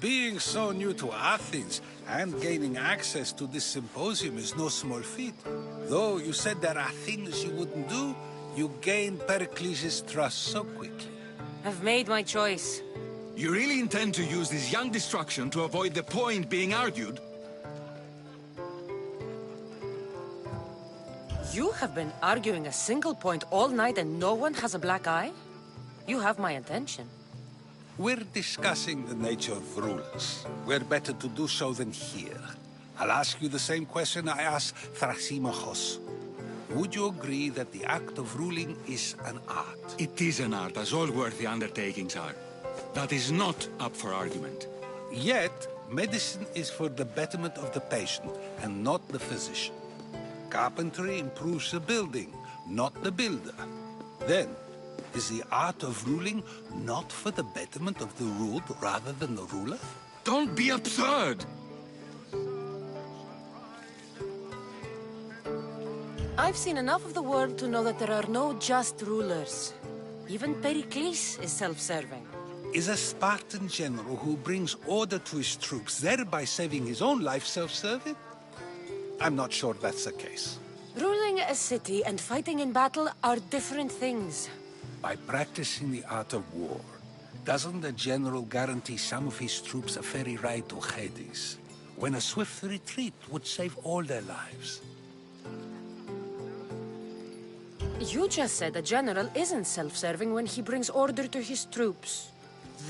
Being so new to Athens and gaining access to this symposium is no small feat. Though you said there are things you wouldn't do, you gained Pericles' trust so quickly.
I've made my choice.
You really intend to use this young destruction to avoid the point being argued?
You have been arguing a single point all night and no one has a black eye? You have my attention.
We're discussing the nature of rules. Where better to do so than here? I'll ask you the same question I asked Thrasymachos. Would you agree that the act of ruling is an art?
It is an art, as all worthy undertakings are. That is not up for argument.
Yet, medicine is for the betterment of the patient and not the physician. Carpentry improves the building, not the builder. Then, is the art of ruling not for the betterment of the ruled rather than the ruler?
Don't be absurd!
I've seen enough of the world to know that there are no just rulers. Even Pericles is self-serving.
Is a Spartan general who brings order to his troops, thereby saving his own life, self-serving? I'm not sure that's the case.
Ruling a city and fighting in battle are different things.
By practicing the art of war, doesn't the general guarantee some of his troops a ferry ride to Hades, when a swift retreat would save all their lives?
You just said a general isn't self-serving when he brings order to his troops.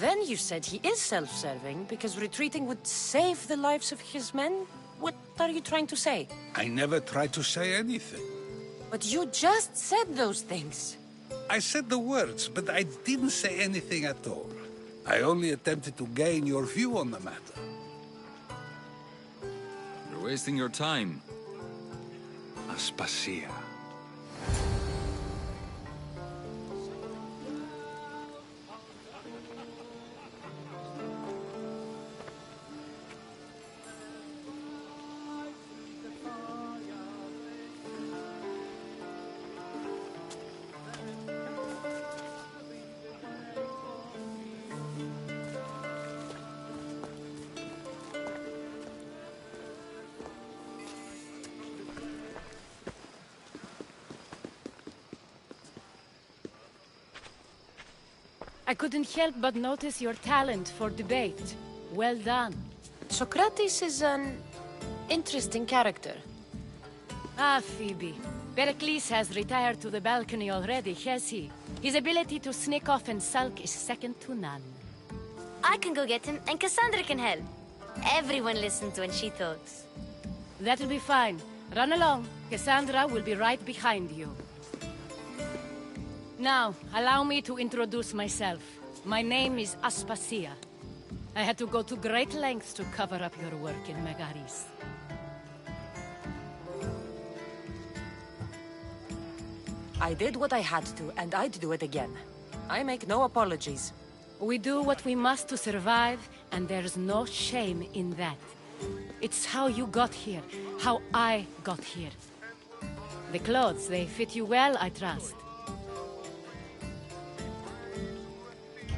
Then you said he is self-serving because retreating would save the lives of his men? What are you trying to say?
I never tried to say anything.
But you just said those things.
I said the words, but I didn't say anything at all. I only attempted to gain your view on the matter.
You're wasting your time.
Aspasia.
I couldn't help but notice your talent for debate. Well done.
Socrates is an interesting character.
Ah, Phoebe. Pericles has retired to the balcony already, has he? His ability to sneak off and sulk is second to none.
I can go get him, and Cassandra can help. Everyone listens when she talks.
That'll be fine. Run along. Cassandra will be right behind you. Now, allow me to introduce myself. My name is Aspasia. I had to go to great lengths to cover up your work in Megaris.
I did what I had to, and I'd do it again. I make no apologies.
We do what we must to survive, and there's no shame in that. It's how you got here, how I got here. The clothes, they fit you well, I trust.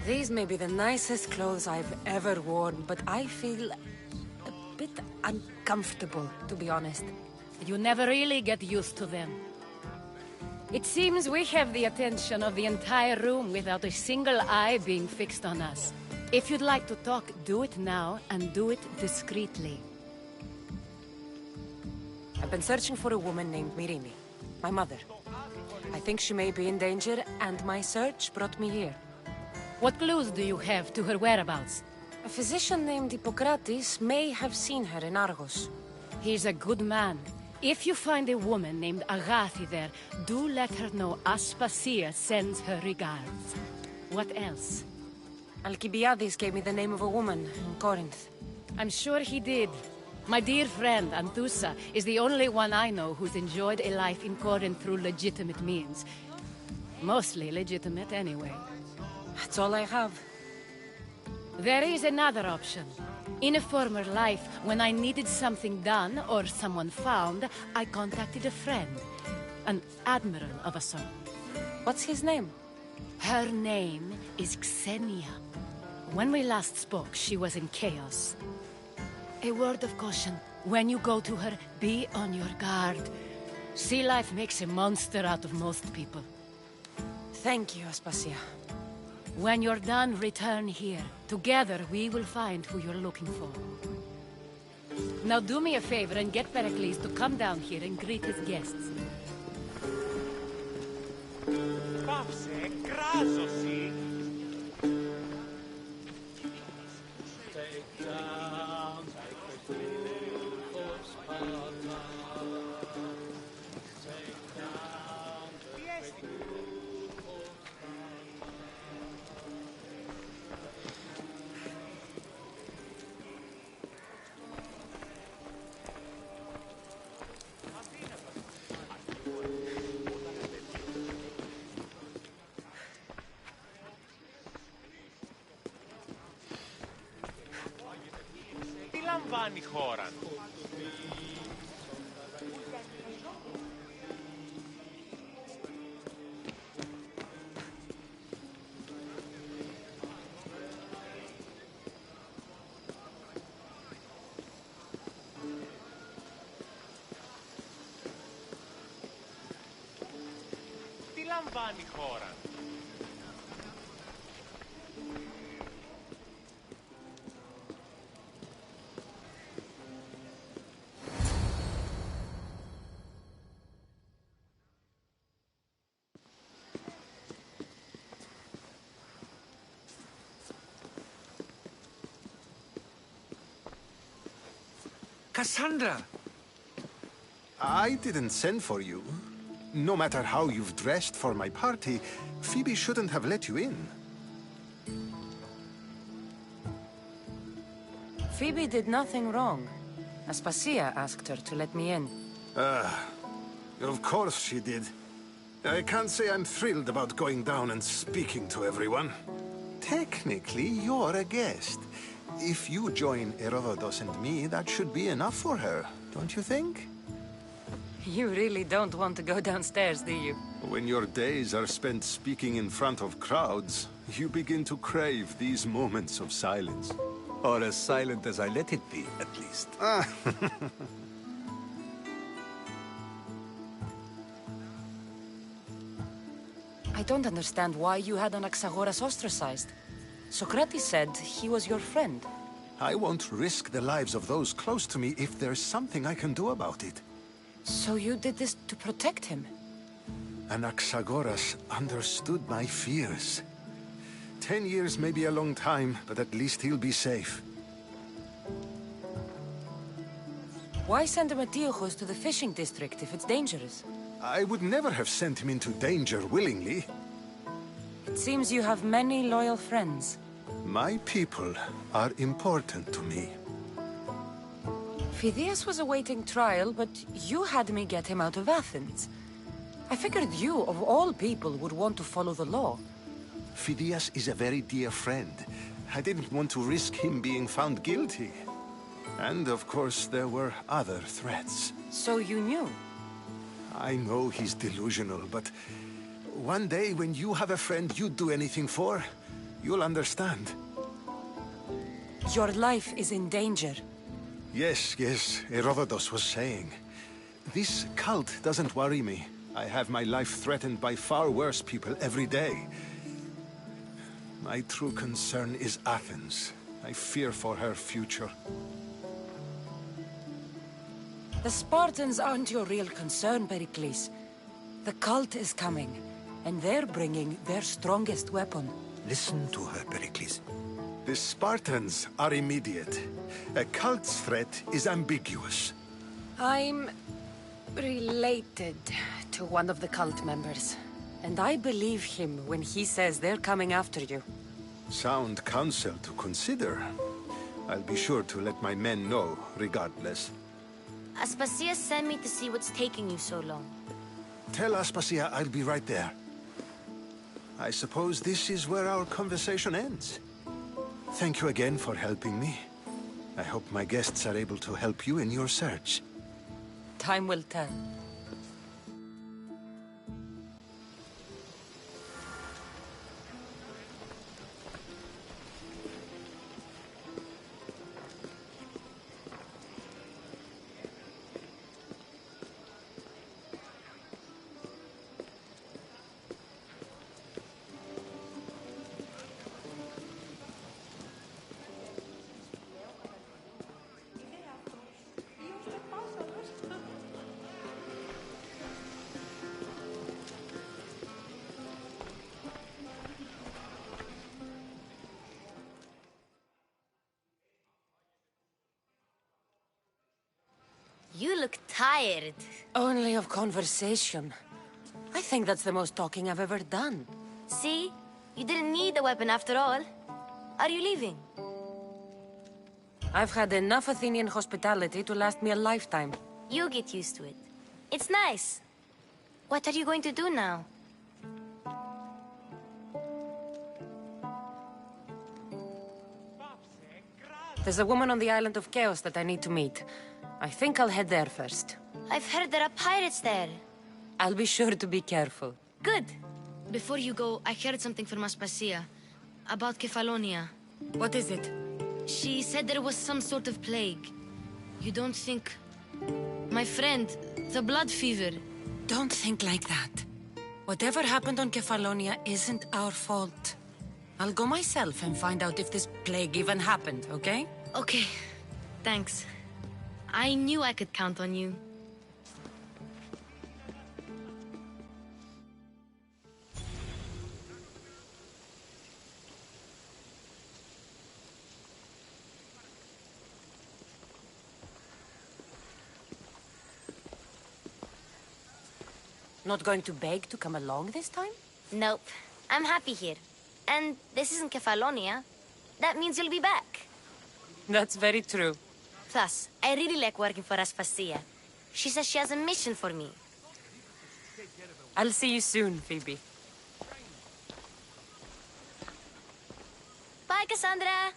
These may be the nicest clothes I've ever worn, but I feel a bit uncomfortable, to be honest.
You never really get used to them. It seems we have the attention of the entire room without a single eye being fixed on us. If you'd like to talk, do it now, and do it discreetly.
I've been searching for a woman named Mirimi, my mother. I think she may be in danger, and my search brought me here.
What clues do you have to her whereabouts?
A physician named Hippocrates may have seen her in Argos.
He's a good man. If you find a woman named Agathi there, do let her know Aspasia sends her regards. What else?
Alcibiades gave me the name of a woman in Corinth.
I'm sure he did. My dear friend, Anthusa, is the only one I know who's enjoyed a life in Corinth through legitimate means. Mostly legitimate, anyway.
That's all I have.
There is another option. In a former life, when I needed something done or someone found, I contacted a friend. An admiral of a sort.
What's his name?
Her name is Xenia. When we last spoke, she was in chaos. A word of caution. When you go to her, be on your guard. Sea life makes a monster out of most people.
Thank you, Aspasia.
When you're done, return here. Together, we will find who you're looking for. Now do me a favor and get Pericles to come down here and greet his guests.
Πάψε, κράζωση. λαμβάνει χώρα? Τι λαμβάνει χώρα?
Cassandra!
I didn't send for you. No matter how you've dressed for my party, Phoebe shouldn't have let you in.
Phoebe did nothing wrong. Aspasia asked her to let me in.
Of course she did. I can't say I'm thrilled about going down and speaking to everyone. Technically, you're a guest. If you join Herodotus and me, that should be enough for her, don't you think?
You really don't want to go downstairs, do you?
When your days are spent speaking in front of crowds, you begin to crave these moments of silence.
Or as silent as I let it be, at least.
I don't understand why you had Anaxagoras ostracized. Socrates said he was your friend.
I won't risk the lives of those close to me if there's something I can do about it.
So you did this to protect him?
Anaxagoras understood my fears. 10 years may be a long time, but at least he'll be safe.
Why send Emetiochos to the fishing district if it's dangerous?
I would never have sent him into danger willingly.
It seems you have many loyal friends.
My people are important to me.
Phidias was awaiting trial, but you had me get him out of Athens. I figured you, of all people, would want to follow the law.
Phidias is a very dear friend. I didn't want to risk him being found guilty. And of course, there were other threats.
So you knew?
I know he's delusional, but one day when you have a friend you'd do anything for, you'll understand.
Your life is in danger.
Yes, Herodotus was saying. This cult doesn't worry me. I have my life threatened by far worse people every day. My true concern is Athens. I fear for her future.
The Spartans aren't your real concern, Pericles. The cult is coming, and they're bringing their strongest weapon.
Listen to her, Pericles.
The Spartans are immediate. A cult's threat is ambiguous.
I'm related to one of the cult members, and I believe him when he says they're coming after you.
Sound counsel to consider. I'll be sure to let my men know, regardless.
Aspasia sent me to see what's taking you so long.
Tell Aspasia I'll be right there. I suppose this is where our conversation ends. Thank you again for helping me. I hope my guests are able to help you in your search.
Time will tell.
You look tired.
Only of conversation. I think that's the most talking I've ever done.
See? You didn't need a weapon after all. Are you leaving?
I've had enough Athenian hospitality to last me a lifetime.
You'll get used to it. It's nice. What are you going to do now?
There's a woman on the island of Chaos that I need to meet. I think I'll head there first.
I've heard there are pirates there.
I'll be sure to be careful.
Good. Before you go, I heard something from Aspasia. About Kefalonia.
What is it?
She said there was some sort of plague. You don't think... My friend, the blood fever.
Don't think like that. Whatever happened on Kefalonia isn't our fault. I'll go myself and find out if this plague even happened, okay?
Okay. Thanks. I knew I could count on you.
Not going to beg to come along this time?
Nope. I'm happy here. And this isn't Kefalonia. That means you'll be back.
That's very true.
Plus, I really like working for Aspasia. She says she has a mission for me.
I'll see you soon, Phoebe.
Bye, Cassandra!